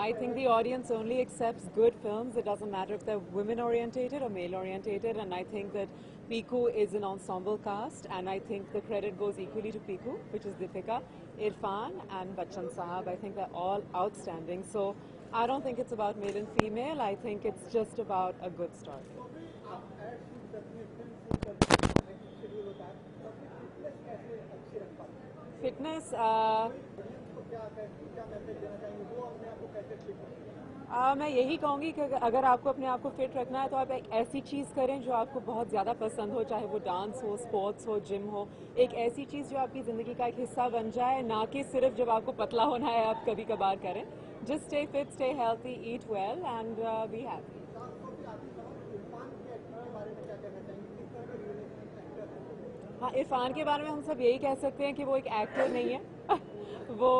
I think the audience only accepts good films. It doesn't matter if they're women orientated or male orientated, and I think that Piku is an ensemble cast, and I think the credit goes equally to Piku, which is Deepika, Irfan, and Bachchan Sahab. I think they're all outstanding. So I don't think it's about male and female. I think it's just about a good story. Fitness. मैं यही कहूँगी कि अगर आपको अपने आप को fit रखना है तो आप एक ऐसी चीज़ करें जो आपको बहुत ज़्यादा पसंद हो, चाहे वो डांस हो, स्पोर्ट्स हो, जिम हो. एक ऐसी चीज़ जो आपकी ज़िंदगी का एक हिस्सा बन जाए, ना कि सिर्फ जब आपको पतला होना है आप कभी कभार करें. Just stay fit, stay healthy, eat well and be happy. हाँ, इरफान के बारे में हम सब यही कह सकते हैं कि वो एक एक्टर नहीं है. वो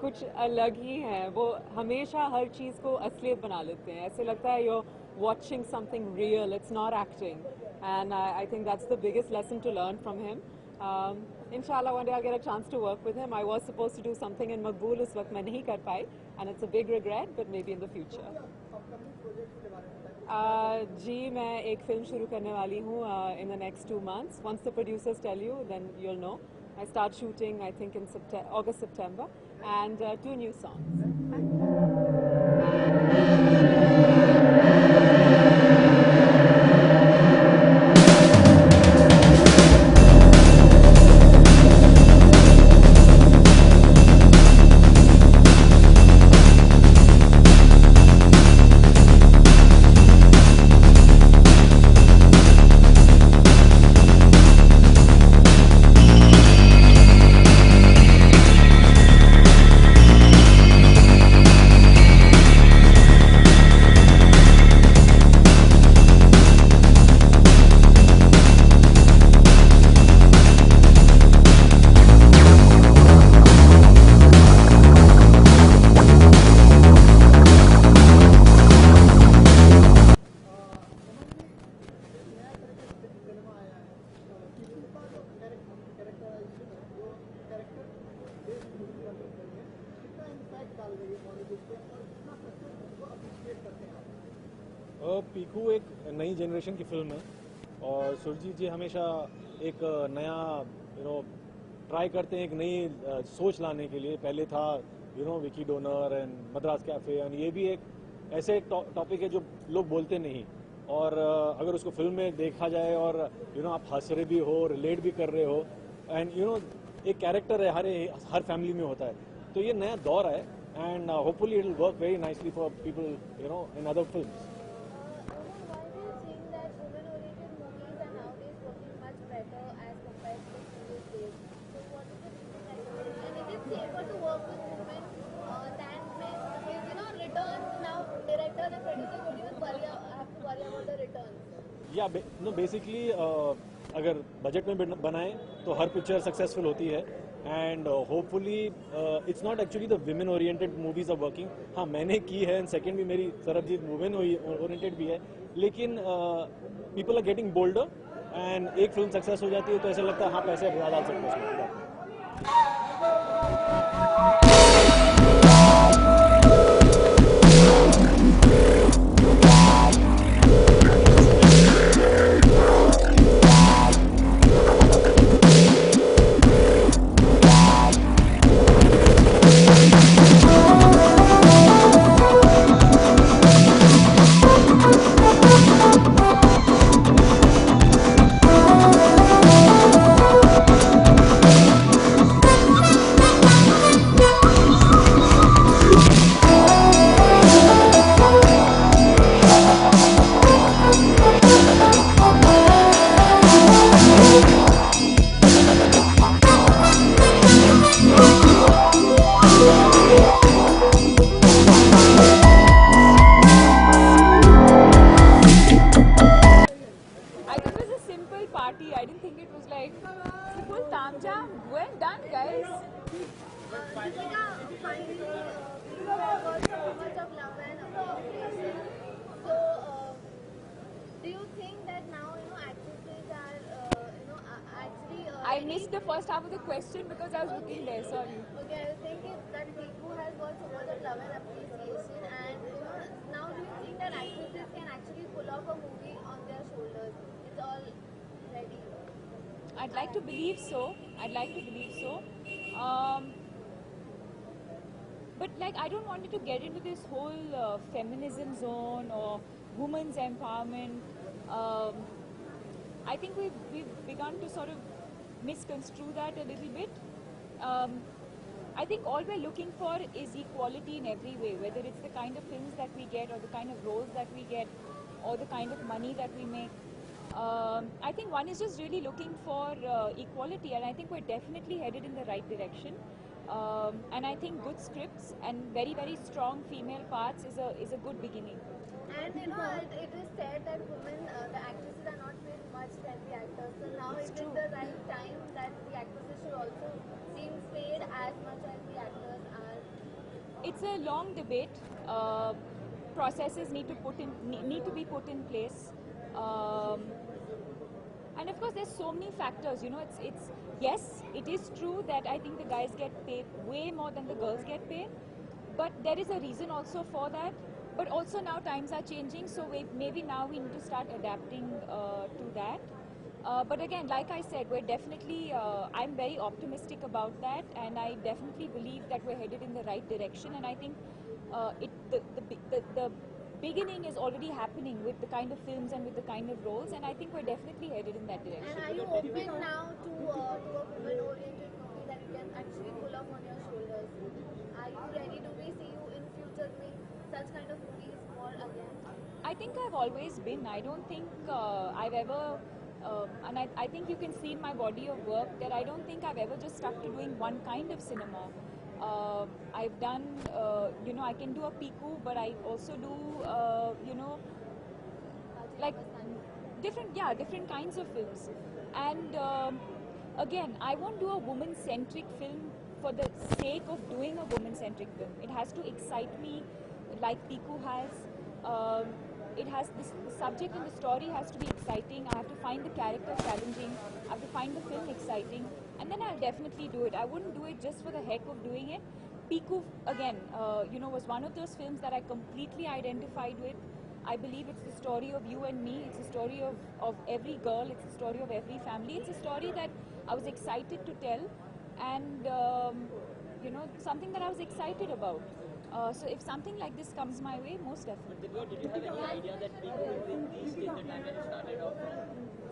कुछ अलग ही है. वो हमेशा हर चीज़ को असलियत बना लेते हैं. ऐसे लगता है you're watching something real. It's not acting. And I think that's the biggest lesson to learn from him. Inshallah, one day I'll get a chance to work with him. I was supposed to do something in Maqbool. उस वक्त मैं नहीं कर पाई. And it's a big regret, but maybe in the future. जी मैं एक film शुरू करने वाली हूँ in the next 2 months. Once the producers tell you, then you'll know. I start shooting, I think, in August, September, and 2 new songs. Piku एक नई generation की film है और सुरजीत जी हमेशा एक नया ट्राई करते हैं, एक नई सोच लाने के लिए. पहले था Vicky donor and Madras cafe, and ये भी एक ऐसे टॉपिक है जो लोग बोलते नहीं, और अगर उसको फिल्म में देखा जाए और आप हंस रहे भी हो, रिलेट भी कर रहे हो, एंड एक कैरेक्टर है हर फैमिली में होता है, तो ये नया दौर है. And hopefully it will work very nicely for people in other films. या बेसिकली अगर बजट में बनाएं तो हर पिक्चर सक्सेसफुल होती है. And hopefully it's not actually the women oriented movies are working. हाँ मैंने की है, एंड सेकंड भी मेरी सरबजीत वुमेन ओरिएंटेड भी है, लेकिन people are getting bolder, and एक फिल्म सक्सेस हो जाती है तो ऐसा लगता है हाँ पैसे ज़्यादा डाल सकते हैं उसमें. I didn't think it was like simple tamjam. Well done, guys. Deepika, finally, you have got so much of love and appreciation. So, do you think that now actresses are actually? I missed the first half of the question because I was looking there. Sorry. Okay, I was thinking that Piku has got so much of love love and appreciation. And you know, now do you think that actresses can actually pull off a movie on their shoulders? It's all ready. I'd like to believe so. I'd like to believe so. Um, but like, I don't want it to get into this whole feminism zone or women's empowerment. Um, I think we've begun to sort of misconstrue that a little bit. Um, I think all we're looking for is equality in every way, whether it's the kind of films that we get or the kind of roles that we get or the kind of money that we make. I think one is just really looking for equality, and I think we're definitely headed in the right direction. And I think good scripts and very, very strong female parts is a good beginning. And you know, it is said that women, the actresses are not paid much than the actors. So now is it the right time that the actresses should also seem paid as much as the actors are? It's a long debate. Processes need to be put in place. And of course, there's so many factors. You know, it's yes, it is true that I think the guys get paid way more than the girls get paid, but there is a reason also for that. But also now times are changing, so maybe now we need to start adapting to that. But again, like I said, we're definitely, I'm very optimistic about that, and I definitely believe that we're headed in the right direction. And I think the beginning is already happening with the kind of films and with the kind of roles, and I think we're definitely headed in that direction. And are you open now to a women-oriented movie that you can actually pull off on your shoulders? Are you ready? Do we see you in future doing such kind of movies more again? I think I've always been. I don't think I've ever, and I think you can see in my body of work that I don't think I've ever just stuck to doing one kind of cinema. I've done, you know, I can do a piku, but I also do, you know, like different kinds of films. And again, I won't do a woman-centric film for the sake of doing a woman-centric film. It has to excite me, like Piku has. It has the subject and the story has to be exciting. I have to find the character challenging. I have to find the film exciting, and then I'll definitely do it. I wouldn't do it just for the heck of doing it. Piku, again, you know, was one of those films that I completely identified with. I believe it's the story of you and me. It's the story of every girl. It's the story of every family. It's a story that I was excited to tell, and you know, something that I was excited about. So if something like this comes my way, most definitely. Did you have any idea that people will be in this stage the time when you started off from?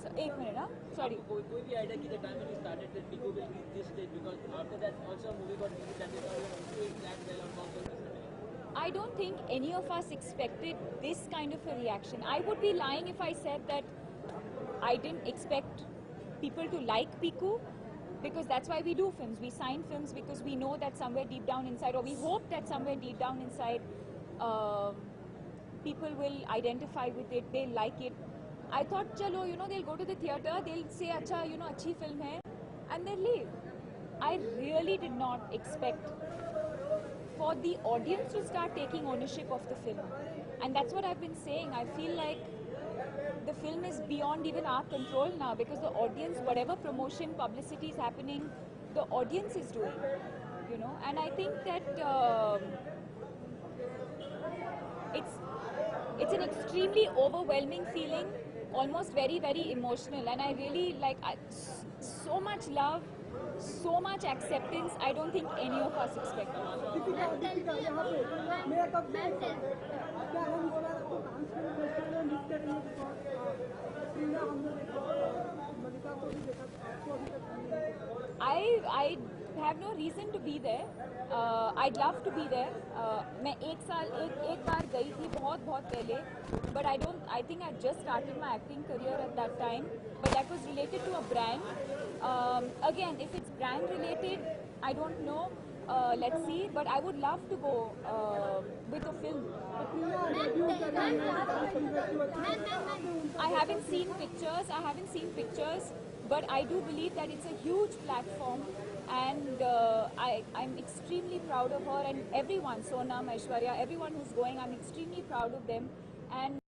So, एक minute, huh? Sorry. कोई भी idea कि the time when you started that people will reach this stage, because after that also a movie got released that is not doing that well on box office. I don't think any of us expected this kind of a reaction. I would be lying if I said that I didn't expect people to like Piku, because that's why we do films. We sign films because we know that somewhere deep down inside, or we hope that somewhere deep down inside, people will identify with it, they'll like it. I thought, chalo, you know, they'll go to the theatre, they'll say, acha, you know, achhi film hai, and they'll leave. I really did not expect for the audience to start taking ownership of the film. And that's what I've been saying. I feel like the film is beyond even our control now, because the audience, whatever promotion, publicity is happening, the audience is doing, you know. And I think that it's an extremely overwhelming feeling, almost very, very emotional. And I really like so much love, so much acceptance. I don't think any of us expected. I have no reason to be there. I'd love to be there. मैं एक बार गई थी बहुत पहले, but I think I just started my acting career at that time, but that was related to a brand. Again, if it's brand related, I don't know. Let's see, but I would love to go with a film. I haven't seen pictures, but I do believe that it's a huge platform, and I'm extremely proud of her and everyone, Sonam, Aishwarya, everyone who's going. I'm extremely proud of them, and